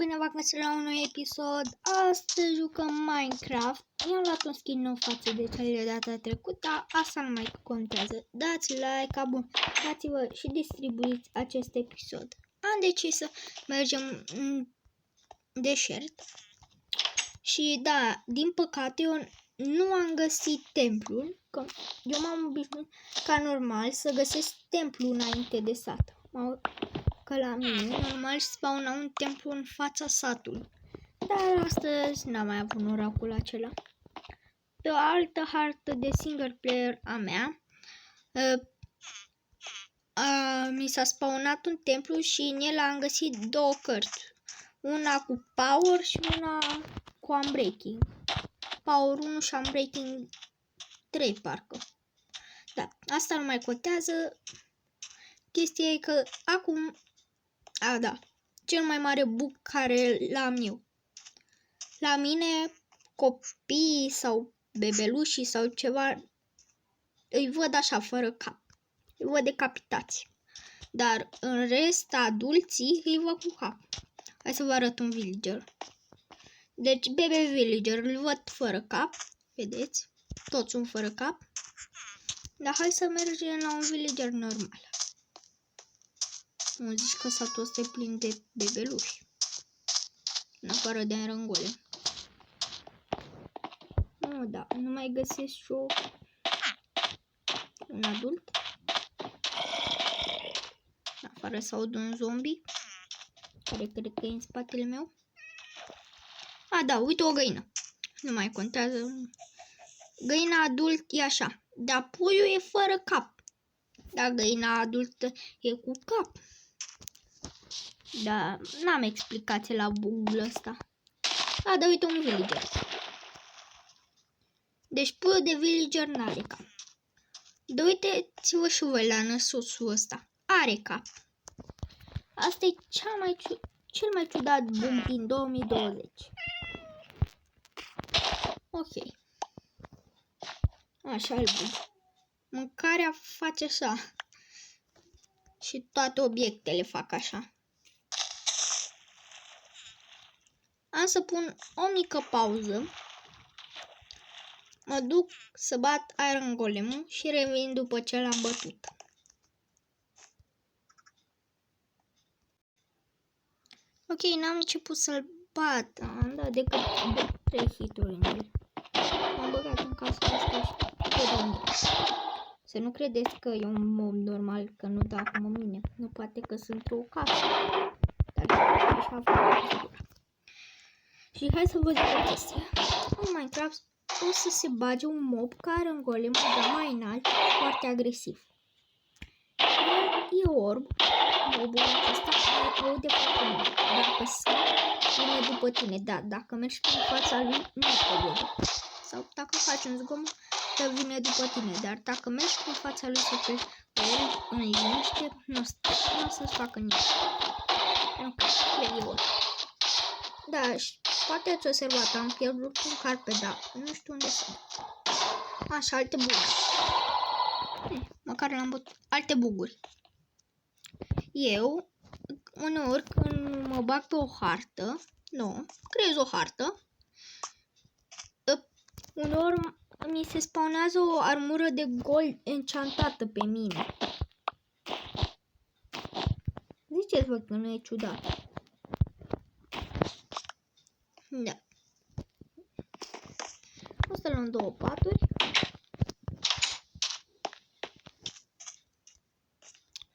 bine v-am găsit la un nou episod. Astăzi jucăm Minecraft. I-am luat un skin nou față de cel de data trecută. Asta nu mai contează. Dați like, abonați-vă și distribuiți acest episod. Am decis să mergem în deșert. Și da, din păcate eu nu am găsit templul. Că eu m-am obișnuit ca normal să găsesc templul înainte de sat. Că la mine normal spawna un templu în fața satului. Dar astăzi n-am mai avut norocul acela. Pe o altă hartă de single player a mea mi s-a spawnat un templu și în el am găsit două cărți. Una cu Power și una cu Unbreaking. Power 1 și Unbreaking 3 parcă. Da, asta nu mai contează. Chestia e că acum, da, cel mai mare bug care l-am eu. La mine, copiii sau bebelușii sau ceva, îi văd așa, fără cap. Îi văd decapitați. Dar în rest, adulții îi văd cu cap. Hai să vă arăt un villager. Deci, bebe villager, îl văd fără cap. Vedeți? Toți sunt fără cap. Dar hai să mergem la un villager normal. Nu zici că satul ăsta e plin de bebeluși. În afară de arangole. Nu, da, nu mai găsesc și un adult. În afară să aud un zombie. Care cred că e în spatele meu. Da, uite o găină. Nu mai contează. Găina adult e așa. Dar puiul e fără cap. Dar găina adultă e cu cap. Da, n-am explicație la bug-ul ăsta. Da, uite un villager. Deci puiul de villager n-are cap. Da, uite-ți-vă și voi la năsuțul ăsta. Are cap. Asta e cel mai ciudat bug din 2020. Ok. Așa îl bug. Mâncarea face așa. Și toate obiectele fac așa. Am să pun o mică pauză. Mă duc să bat Iron Golem-ul și revin după ce l-am bătut. Ok, n-am început să-l bat. Am dat decât de 3 hituri în el. M-am băgat în casa asta și tot dormit. Să nu credeți că e un mob normal, că nu dă acum mine. Nu, poate că sunt o casă. Dar așa a. Și hai să vă zic o chestie. În Minecraft o să se bage un mob care în golem dă mai înalt și foarte agresiv. E orb. Mobul acesta aude foarte mult. Dacă vine după tine, da, dacă mergi pe fața lui, nu te vede. Sau dacă faci un zgomot, te vine după tine. Dar dacă mergi pe fața lui să pleci în liniște, nu o să-ți facă nimic. Pentru că e orb. Da, și poate ați observat, am pierdut un carpe, dar nu știu unde sunt. Așa, alte buguri. Măcar l-am bătut. Alte buguri. Eu, uneori, când mă bag pe o hartă, creez o hartă, uneori mi se spawnează o armură de gold enchantată pe mine. Ziceți-vă că nu e ciudat. Da. O să luăm 2 paturi.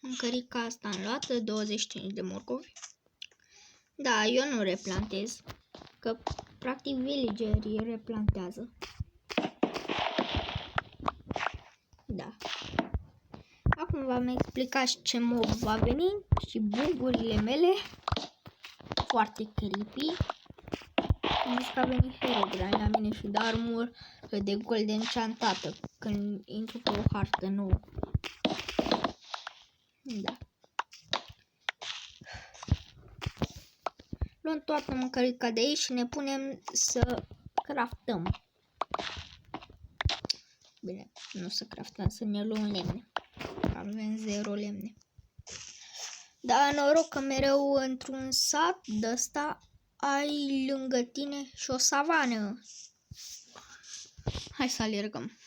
Mâncărica asta înluată, 25 de morcovi. Da, eu nu replantez, că practic villagerii replantează. Da. Acum v-am explicat ce mob va veni și bugurile mele. Foarte creepy. Am zis că a venit Herobrine la mine și dă armură de gold enchantată când intru pe o hartă nouă. Da. Luăm toată mâncărica de aici și ne punem să craftăm. Bine, nu să craftăm, să ne luăm lemne. Avem 0 lemne. Dar noroc că mereu într-un sat de ăsta ai lângă tine și o savană. Hai să alergăm.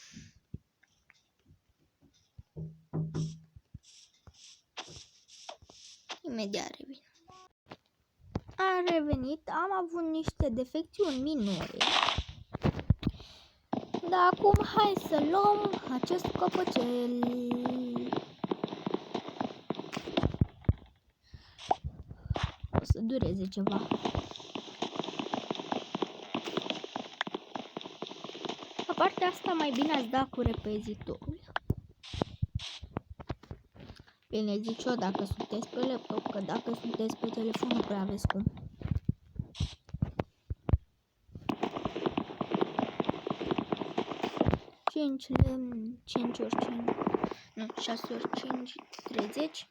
Imediat revin. Am revenit, am avut niște defecțiuni minore. Dar acum hai să luăm acest căpăcel. O să dureze ceva. La partea asta mai bine ați da cu repezitorul. Bine, zic eu dacă sunteți pe laptop, că dacă sunteți pe telefon nu prea aveți cum. Cinci lemn, 5 ori 5, nu, 6 ori 5, 30.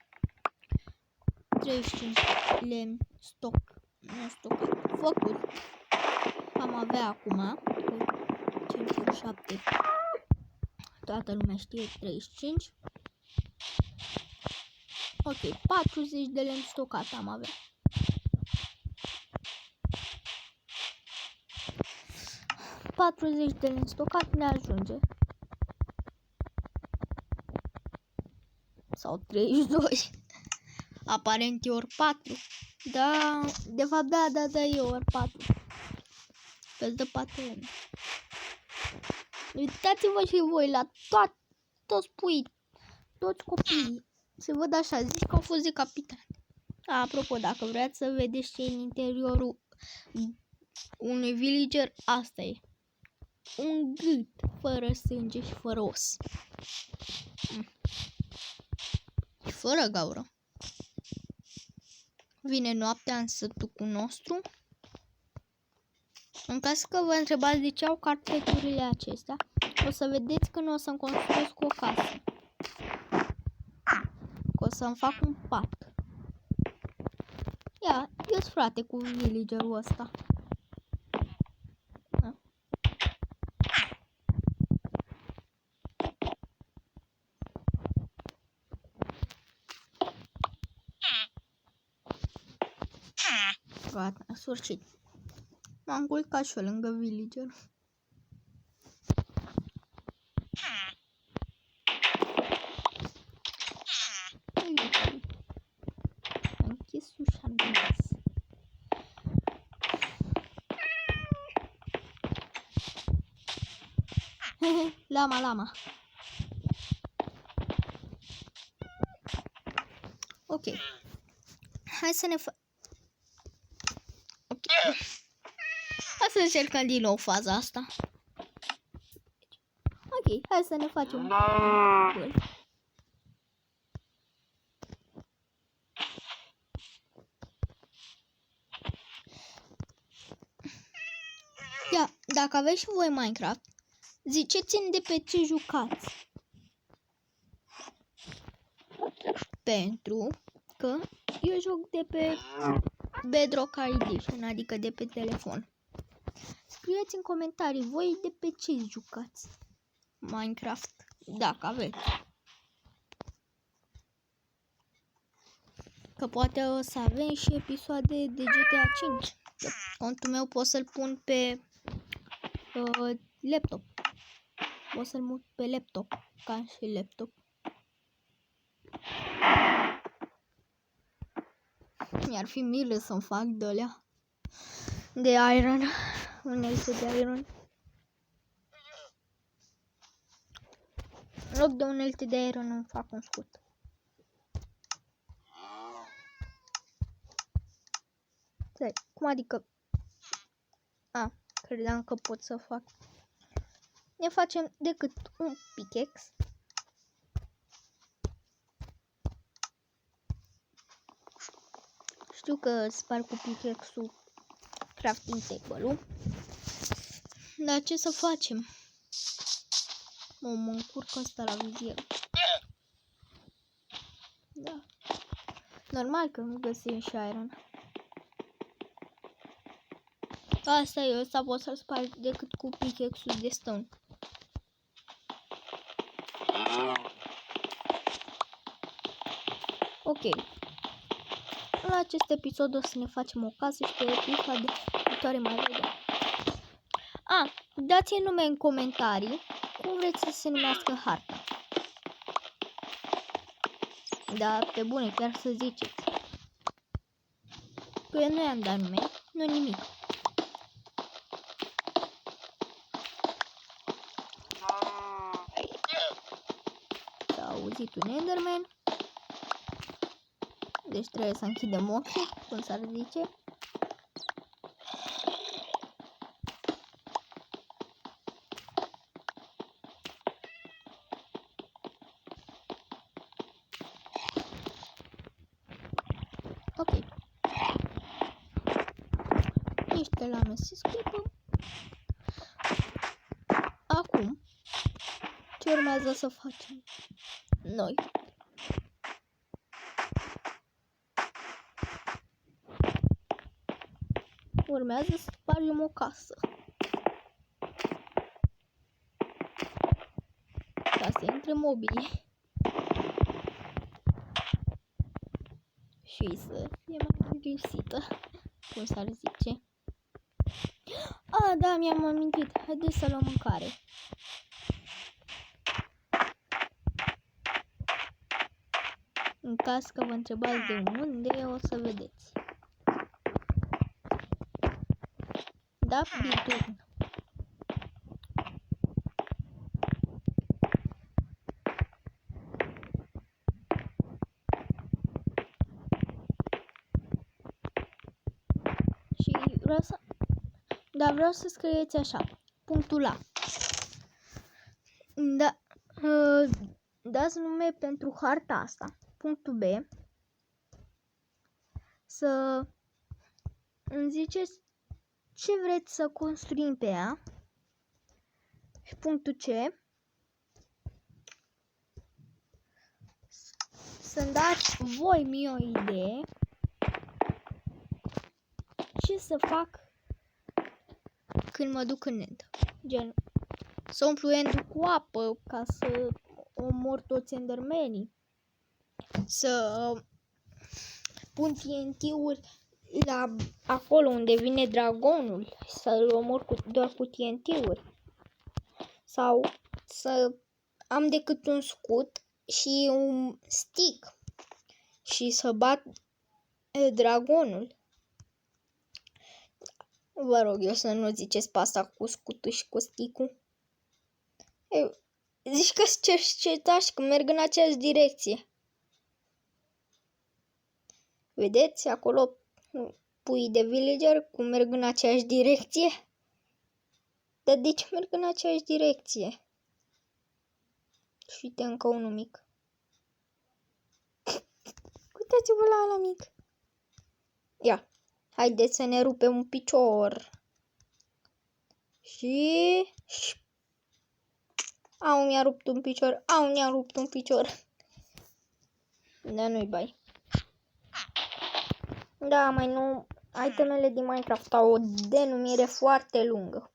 35 lemn, stoc, nu stocat, făcut. Am avea acum, 5 ori 7, toată lumea știe, 35. Ok, 40 de lemn stocat am avea. $40 de lemn stocat ne ajunge. Sau 32. Aparent e ori 4. Da, de fapt da, e ori 4. Că-ți dă 4 lemn. Uitați-vă și voi la toți puii, toți copiii. Se văd așa, zici că au fost decapitați. Apropo, dacă vreați să vedeți ce e în interiorul unui villager, asta e. Un gât fără sânge și fără os. Și fără gaură. Vine noaptea în sătucul nostru. În caz că vă întrebați de ce au carpeturile acestea, o să vedeți că nu o să-mi construiesc o casă. Că o să-mi fac un pat. Ia, eu-s frate cu villagerul ăsta. Gata, a sfârșit. M-am culcat și eu lângă villager. Am închis ușa în nas. Lama. Ok. Hai să ne Hai să încercăm din nou faza asta. Ok, hai să ne facem bun. Ia, dacă aveți și voi Minecraft, ziceți-mi de pe ce jucați. Pentru că eu joc de pe Bedrock Edition, adică de pe telefon. Scrieți în comentarii voi de pe ce jucați Minecraft, dacă aveți. Că poate o să avem și episoade de GTA 5. Contul meu pot să-l pun pe laptop. Pot să-l mut pe laptop, ca și laptop. Mi-ar fi milă să-mi fac de-alea de iron, unelte de iron. În loc de unelte de iron îmi fac un scut. Stai, cum adică? Credeam că pot să fac. Ne facem decât un pickaxe. Știu că spar cu pickaxe-ul crafting table-ul. Dar ce să facem? Mă încurc ăsta la vizier. Da. Normal că nu găsim și iron. Asta e, ăsta pot să-l spar decât cu pickaxe-ul de stone. Ok. la acest episod o să ne facem o casă și pe episodul viitoare mai vedem. Dați-mi nume în comentarii cum vreți să se numească harta. Da, pe bune, chiar să ziceți. Că eu nu i-am dat nume, nu nimic. S-a auzit un Enderman. Deci trebuie să închidem ochii, cum s-ar zice. Ok. Niște lame se scuipă. Acum, ce urmează să facem noi? Urmează să spargem o casă. Ca să intre mobii. Și să fie mai lipsită, cum s-ar zice. Da, mi-am amintit. Haideți să luăm mâncare. În caz că vă întrebați de unde, o să vedeți. Da, bidun. Și vreau să scrieți așa. Punctul A. Dați nume pentru harta asta. Punctul B. Să îmi ziceți ce vreți să construim pe ea. Și punctul C. Să-mi dați voi mie o idee ce să fac când mă duc în end. Gen, să umplu endul cu apă ca să omor toți endermenii. Să pun TNT-uri la acolo unde vine dragonul, să-l omor doar cu TNT-uri. Sau să am decât un scut și un stick și să bat dragonul. Vă rog eu să nu ziceți pe asta cu scutul și cu stick-ul. Zici că cercetași, că merg în aceeași direcție. Vedeți acolo pui de villager cum merg în aceeași direcție? Dar de ce merg în aceeași direcție? Și uite încă unul mic. Uitați-vă la ăla mic. Ia, haideți să ne rupem un picior. Și... Au, mi-a rupt un picior. Mi-a rupt un picior. Dar nu-i bai. Da, mai nu... Itemele din Minecraft au o denumire foarte lungă.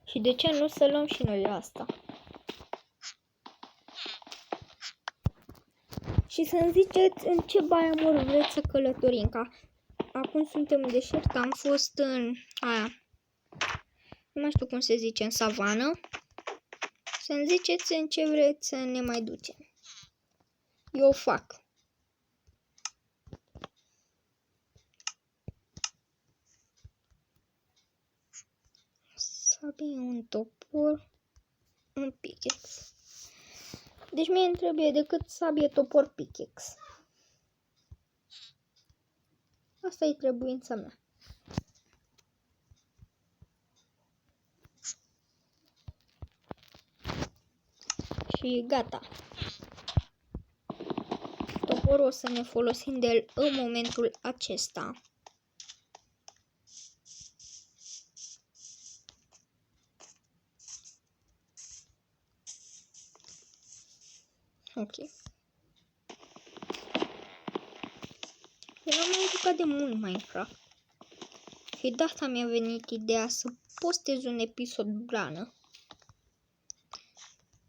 Și de ce nu să luăm și noi asta? Și să-mi ziceți în ce biomuri vreți să călătorim. Ca acum suntem în deșert, am fost în aia. Nu mai știu cum se zice, în savană. Să-mi ziceți în ce vreți să ne mai ducem. Eu fac. Sabie, un topor, un pickaxe. Deci mie îmi trebuie decât sabie, topor, pickaxe. Asta e trebuința mea. Și gata. Toporul o să ne folosim de el în momentul acesta. Ok. Eu n-am mai jucat de mult Minecraft. Și de asta mi-a venit ideea să postez un episod blană.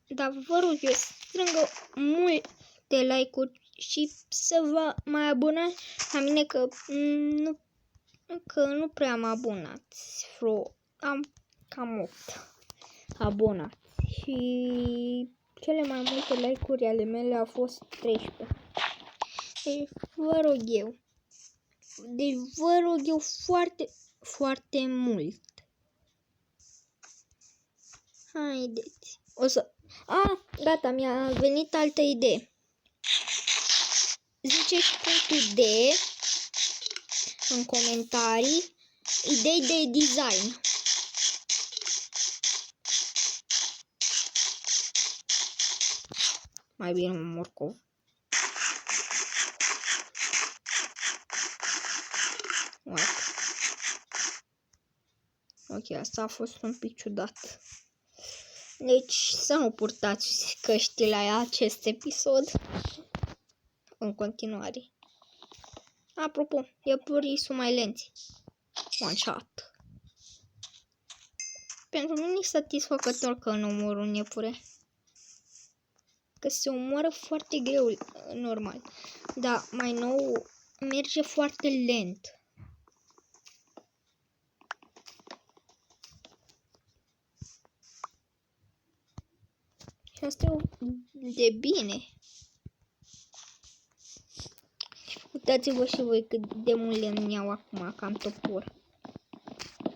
Dar vă rog eu, strângă multe like-uri și să vă mai abonați la mine că nu prea am abonați. Am cam 8 abonați și cele mai multe like-uri ale mele au fost 13. Deci vă rog eu foarte, foarte mult. Haideți. Gata, mi-a venit altă idee. Ziceți punctul D în comentarii, idei de design. Mai bine un morcov. Ok, asta a fost un pic ciudat. Deci să nu purtați căștile la acest episod. În continuare. Apropo, iepurii sunt mai lenți. One shot. Pentru mine e satisfăcător că nu omor un iepure. Că se omoară foarte greu, normal. Dar mai nou merge foarte lent. Și asta e de bine. Uitați-vă și voi cât de mult lemn iau acum, cam topor.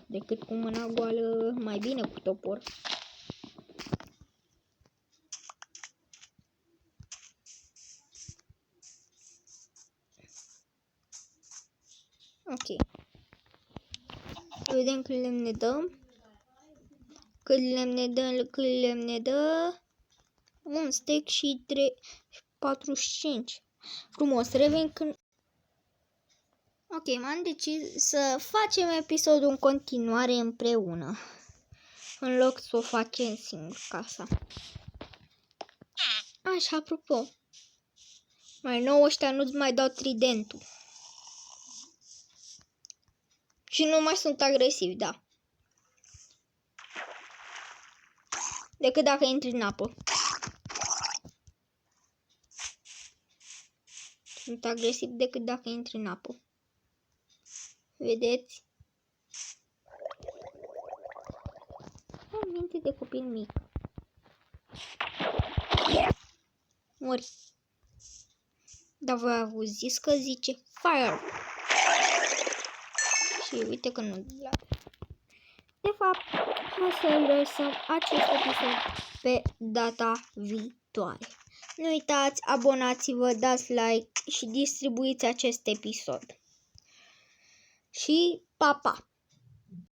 Decât cu mâna goală, mai bine cu topor. Ok. Vedem cât lemn ne dă. Cât lemn ne dă. Un stack și 45. Frumos, revin când... Ok, m-am decis să facem episodul în continuare împreună. În loc să o facem singur casa. Așa, apropo. Mai nou ăștia nu-ți mai dau tridentul. Și nu mai sunt agresivi, da. Decât dacă intri în apă. Sunt agresivi decât dacă intri în apă. Vedeți? Am minte de copil mic. Mori. Dar voi ați zis că zice fire. Și uite că nu. De fapt, hai să lăsăm acest episod pe data viitoare. Nu uitați, abonați-vă, dați like și distribuiți acest episod. Și pa, pa!